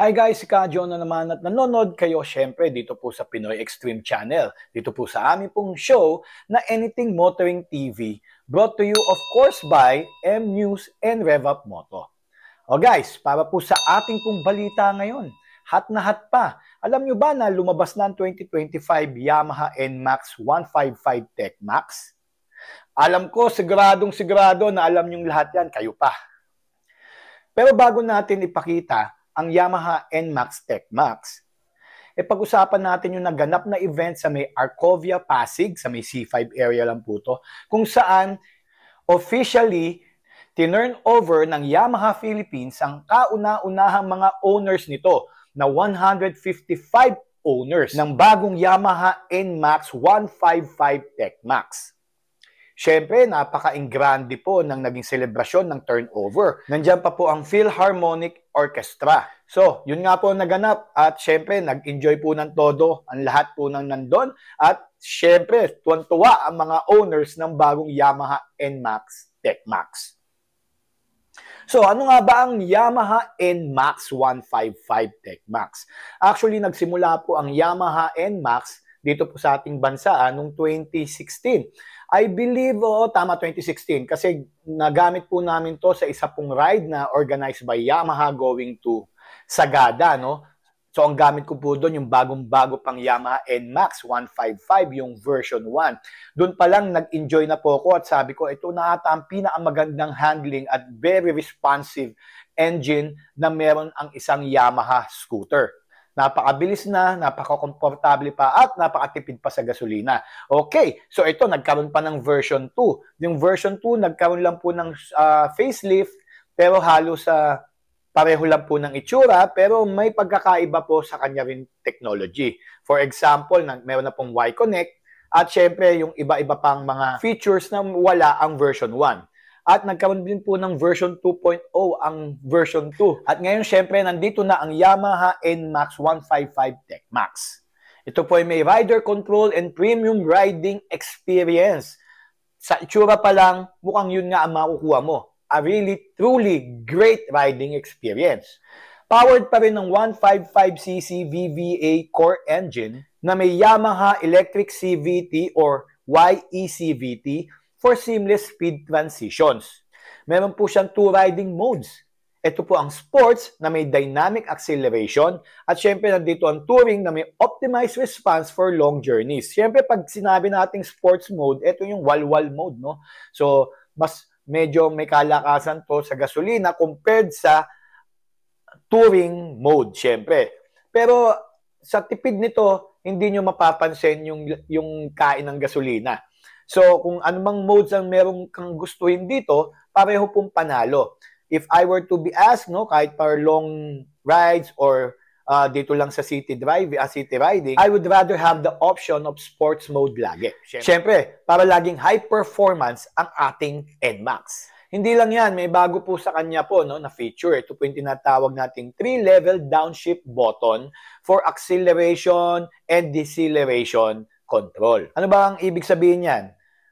Hi guys, si Kadyo na naman at nanonood kayo syempre dito po sa Pinoy Extreme Channel. Dito po sa aming pong show na Anything Motoring TV, brought to you of course by M News and Rev Up Moto. O guys, para po sa ating pong balita ngayon, hot na hot pa. Alam nyo ba na lumabas na ang 2025 Yamaha NMAX 155 Tech Max? Alam ko, sigurado na alam nyo lahat yan, kayo pa. Pero bago natin ipakita ang Yamaha NMAX Tech Max, pag-usapan natin yung naganap na event sa may Arcovia, Pasig, sa may C5 area lang po to, kung saan officially tinurn over ng Yamaha Philippines ang kauna-unahang mga owners nito na 155 owners ng bagong Yamaha NMAX 155 Tech Max. Siyempre, napaka-ingrande po ng naging selebrasyon ng turnover. Nandiyan pa po ang Philharmonic Orchestra. So, yun nga po naganap at siyempre, nag-enjoy po ng todo ang lahat po ng nandun. At siyempre, tuwan-tuwa ang mga owners ng bagong Yamaha NMAX Tech Max. So, ano nga ba ang Yamaha NMAX 155 Tech Max? Actually, nagsimula po ang Yamaha NMAX dito po sa ating bansa noong 2016. I believe, tama 2016 kasi nagamit po namin to sa isa pong ride na organized by Yamaha going to Sagada, no? So ang gamit ko po doon yung bagong-bago pang Yamaha NMAX 155, yung version 1. Doon pa lang nag-enjoy na po ako at sabi ko, ito na ata ang pinakamagandang handling at very responsive engine na meron ang isang Yamaha scooter. Napakabilis na, napaka-komportable pa, at napakatipid pa sa gasolina. Okay, so ito, nagkaroon pa ng version 2. Yung version 2, nagkaroon lang po ng facelift, pero halos pareho lang po ng itsura, pero may pagkakaiba po sa kanya rin technology. For example, meron na pong Y-Connect, at syempre, yung iba-iba pang mga features na wala ang version 1. At nagkaroon din po ng version 2.0 ang version 2. At ngayon, syempre, nandito na ang Yamaha NMAX 155 Tech Max. Ito po ay may rider control and premium riding experience. Sa itsura pa lang, mukhang yun nga ang makukuha mo. A really, truly great riding experience. Powered pa rin ng 155cc VVA core engine na may Yamaha Electric CVT or YECVT for seamless speed transitions. Meron po siyang 2 riding modes. Ito po ang sports na may dynamic acceleration at syempre nandito ang touring na may optimized response for long journeys. Syempre pag sinabi nating sports mode, ito yung walwal mode, no? So, mas medyo may kalakasan to sa gasolina compared sa touring mode, syempre. Pero sa tipid nito, hindi nyo mapapansin yung kain ng gasolina. So, kung anumang modes ang meron kang gustuhin dito, pareho pong panalo. If I were to be asked, no, kahit para long rides or dito lang sa city riding, I would rather have the option of sports mode lagi. Siyempre, para laging high performance ang ating NMAX. Hindi lang yan, may bago po sa kanya po no, na feature. Ito po yung tinatawag nating 3-level downshift button for acceleration and deceleration control. Ano ba ang ibig sabihin yan?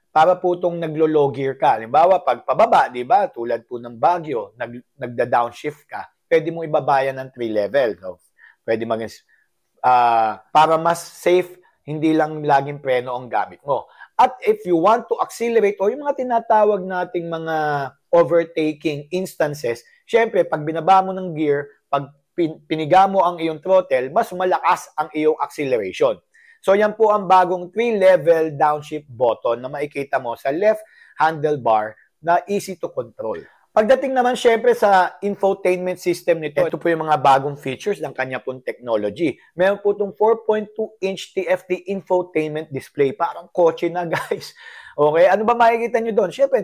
Para po itong naglo-low gear ka. Halimbawa, pag pababa, di ba, tulad po ng Baguio, nagda-downshift ka, pwede mo ibabayan ng 3 level. No? Pwede maging, para mas safe, hindi lang laging preno ang gamit mo. At if you want to accelerate o yung mga tinatawag nating mga overtaking instances, syempre, pag binaba mo ng gear, pag piniga mo ang iyong throttle, mas malakas ang iyong acceleration. So, yan po ang bagong 3-level downshift button na makikita mo sa left handlebar na easy to control. Pagdating naman syempre sa infotainment system nito, ito po yung mga bagong features ng kanya pong technology. Meron po itong 4.2-inch TFT infotainment display. Parang kotse na, guys. Okay, ano ba makikita nyo doon? Syempre,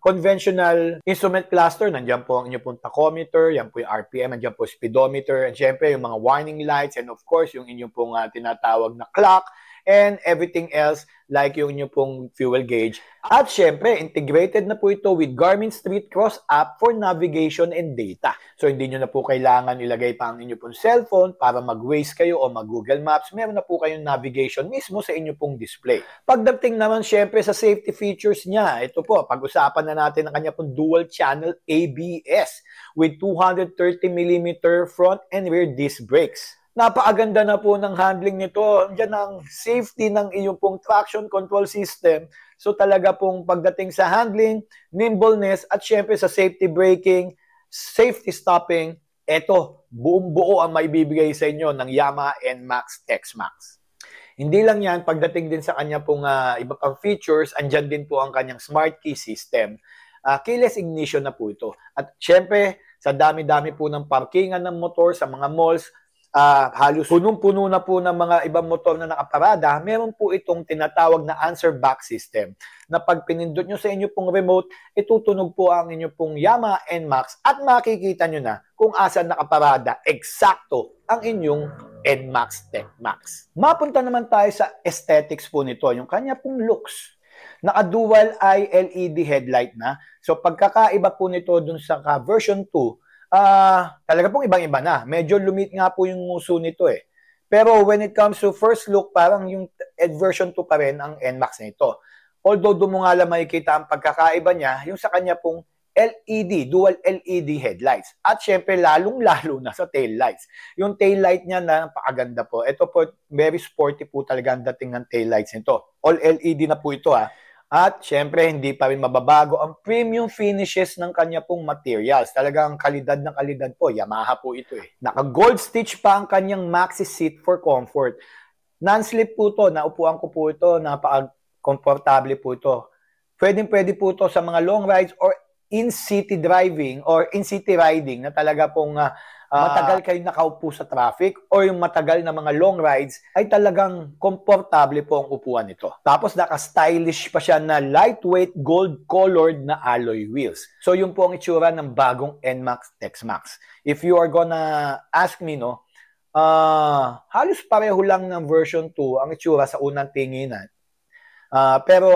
conventional instrument cluster, nandiyan po ang inyong pong tachometer, yan po yung RPM, nandiyan po speedometer, and syempre yung mga warning lights, and of course, yung inyong pong tinatawag na clock, and everything else like yung inyo pong fuel gauge. At syempre, integrated na po ito with Garmin Street Cross app for navigation and data. So hindi nyo na po kailangan ilagay pa ang inyo pong cellphone para mag-Waze kayo o mag-Google Maps. Meron na po kayong navigation mismo sa inyo pong display. Pagdating naman syempre sa safety features niya, ito po, pag-usapan na natin ang kanya pong dual channel ABS with 230mm front and rear disc brakes. Napakaganda na po ng handling nito. Diyan ang safety ng iyong pong traction control system. So talaga pong pagdating sa handling, nimbleness, at syempre sa safety braking, safety stopping, eto, buong buo ang maibibigay sa inyo ng Yamaha NMAX X-Max. Hindi lang yan, pagdating din sa kanya pong iba pang features, andyan din po ang kanyang smart key system. Keyless ignition na po ito. At syempre, sa dami-dami po ng parkingan ng motor sa mga malls, halos punong-puno na po ng mga ibang motor na nakaparada, meron po itong tinatawag na answer back system na pag pinindot nyo sa inyo pong remote, itutunog po ang inyo pong Yamaha NMAX at makikita nyo na kung asan nakaparada, eksakto ang inyong NMAX TechMax. Mapunta naman tayo sa aesthetics po nito, yung kanya pong looks. Naka-dual eye LED headlight na. So pagkakaiba po nito dun sa version 2, talaga pong ibang-iba na. Medyo lumit nga po yung nguso nito eh. Pero when it comes to first look, parang yung version 2 pa rin ang NMAX nito. Although doon mo nga lang makikita ang pagkakaiba niya, yung sa kanya pong LED, dual LED headlights. At syempre, lalong-lalo na sa taillights. Yung taillight niya na napakaganda po. Ito po, very sporty po talaga ang dating ng taillights nito. All LED na po ito At syempre, hindi pa rin mababago ang premium finishes ng kanya pong materials. Talagang kalidad ng kalidad po. Yamaha po ito eh. Naka-gold stitch pa ang kanyang maxi seat for comfort. Non-slip po ito. Naupuan ko po ito. Napaka-komportable po ito. Pwede po ito sa mga long rides or in-city driving or in-city riding na talaga pong matagal kayong nakaupo sa traffic or yung matagal na mga long rides ay talagang komportable po ang upuan nito. Tapos naka-stylish pa siya na lightweight gold-colored na alloy wheels. So yun po ang itsura ng bagong NMAX TechMax. If you are gonna ask me, halos pareho lang ng version 2 ang itsura sa unang tinginan. Pero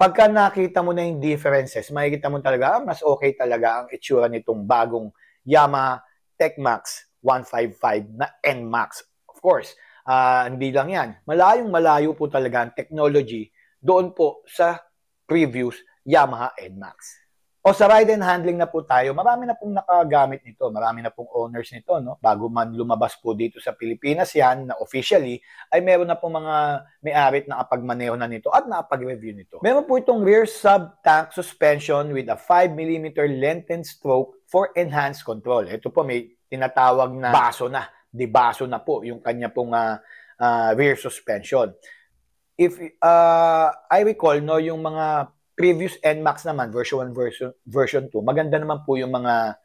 pagka nakita mo na yung differences, makikita mo talaga, mas okay talaga ang itsura nitong bagong Yamaha TechMax 155 na NMAX. Of course, hindi lang yan. Malayong-malayo po talaga ang technology doon po sa previous Yamaha NMAX. O sa ride and handling na po tayo, marami na pong nakagamit nito, marami na pong owners nito, bago man lumabas po dito sa Pilipinas yan, na officially, ay meron na pong mga may-arit na nakapagmaneho na nito at nakapag-review nito. Meron po itong rear sub-tank suspension with a 5mm lengthened stroke for enhanced control. Ito po may tinatawag na baso na, debaso na po yung kanya pong rear suspension. If I recall, yung mga previous NMAX naman, version 1, version 2, maganda naman po yung mga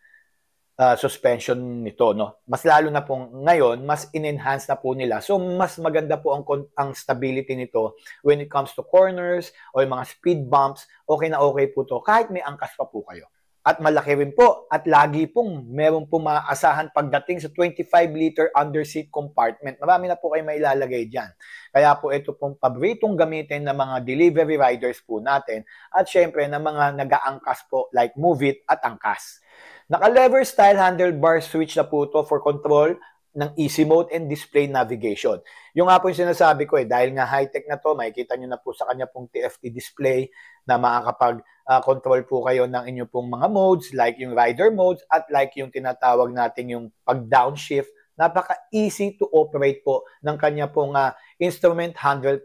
suspension nito, Mas lalo na po ngayon, mas in-enhance na po nila. So, mas maganda po ang stability nito when it comes to corners o yung mga speed bumps. Okay na okay po to kahit may angkas pa po kayo. At malaki rin po at lagi pong meron po maaasahan pagdating sa 25-liter underseat compartment. Marami na po kayo mailalagay dyan. Kaya po ito pong paboritong gamitin ng mga delivery riders po natin at syempre ng mga nag-aangkas po like Move It at Angkas. Naka-lever style handlebar switch na po ito for control ng easy mode and display navigation. Yung nga po yung sinasabi ko dahil nga high-tech na to, makikita nyo na po sa kanya pong TFT display na makakapag-control po kayo ng inyo pong mga modes like yung rider modes at like yung tinatawag natin yung pag-downshift. Napaka-easy to operate po ng kanya pong instrument handle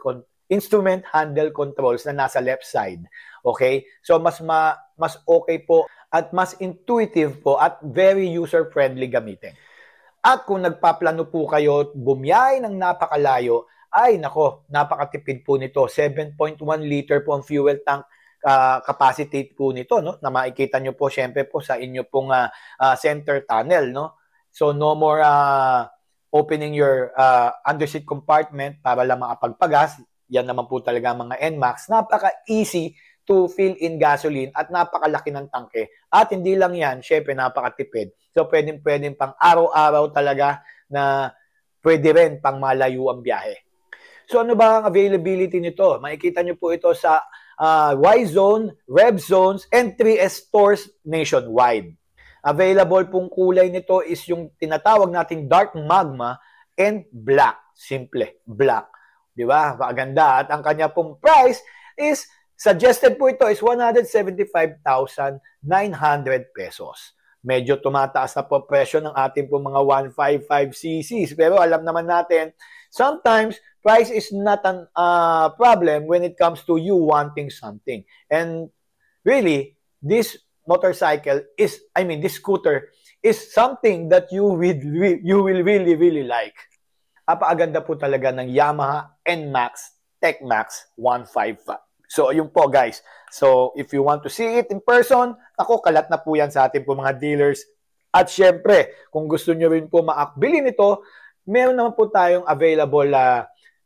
controls na nasa left side. Okay? So mas okay po at mas intuitive po at very user-friendly gamitin. At kung nagpaplano po kayo bumiyay ng napakalayo, ay nako, napakatipid po nito. 7.1 liter po ang fuel tank capacity po nito, na makikita nyo po syempre po sa inyo pong center tunnel. So no more opening your underseat compartment para lang makapagpagas. Yan naman po talaga mga NMAX. Napaka-easy to fill in gasoline at napakalaki ng tangke. At hindi lang yan, syempre napakatipid. So pwedeng pang araw-araw talaga na pwede rin pang malayo ang biyahe. So ano ba ang availability nito? Makikita nyo po ito sa Y-Zone, Rev Zones, and 3S stores nationwide. Available pong kulay nito is yung tinatawag nating dark magma and black. Simple, black. Di ba? Maganda. At ang kanya pong price is, suggested po ito is 175,900 pesos. Medyo tumataas na po presyo ng ating po mga 155cc's. Pero alam naman natin, sometimes price is not a problem when it comes to you wanting something. And really, this motorcycle is, this scooter is something that you will really like. Apaganda po talaga ng Yamaha NMAX TechMax 155. So, yun po guys. So, if you want to see it in person, ako, kalat na po yan sa ating po mga dealers. At syempre, kung gusto nyo rin po maakbili nito, meron naman po tayong available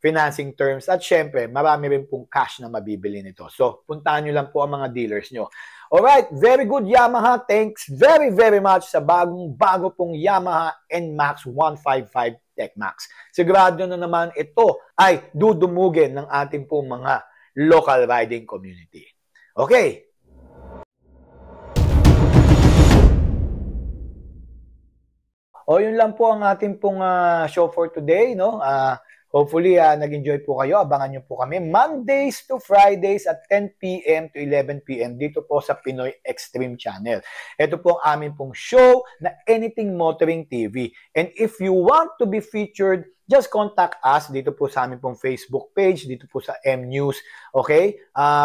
financing terms. At syempre, marami rin pong cash na mabibili nito. So, puntahan nyo lang po ang mga dealers nyo. Alright, very good Yamaha. Thanks very much sa bago pong Yamaha NMAX 155 TechMax. Sigurado na naman ito ay dudumugin ng ating pong mga local riding community. Okay. O yun lang po ang ating pong show for today, no? Hopefully, nag-enjoy po kayo. Abangan nyo po kami Mondays to Fridays at 10 p.m. to 11 p.m. dito po sa Pinoy Extreme Channel. Ito po ang aming pong show na Anything Motoring TV. And if you want to be featured, just contact us dito po sa aming pong Facebook page, dito po sa M-News, okay?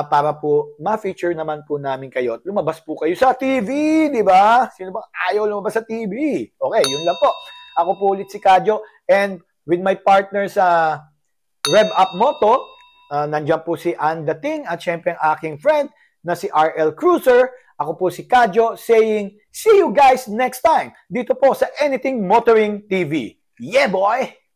Para po ma-feature naman po namin kayo at lumabas po kayo sa TV, di ba? Sino bang ayaw lumabas sa TV? Okay, yun lang po. Ako po ulit si Kadyo and with my partner sa Rev Up Moto, nandiyan po si Ann Dating at syempre ang aking friend na si RL Cruiser. Ako po si Kadyo saying, see you guys next time dito po sa Anything Motoring TV. Yeah, boy!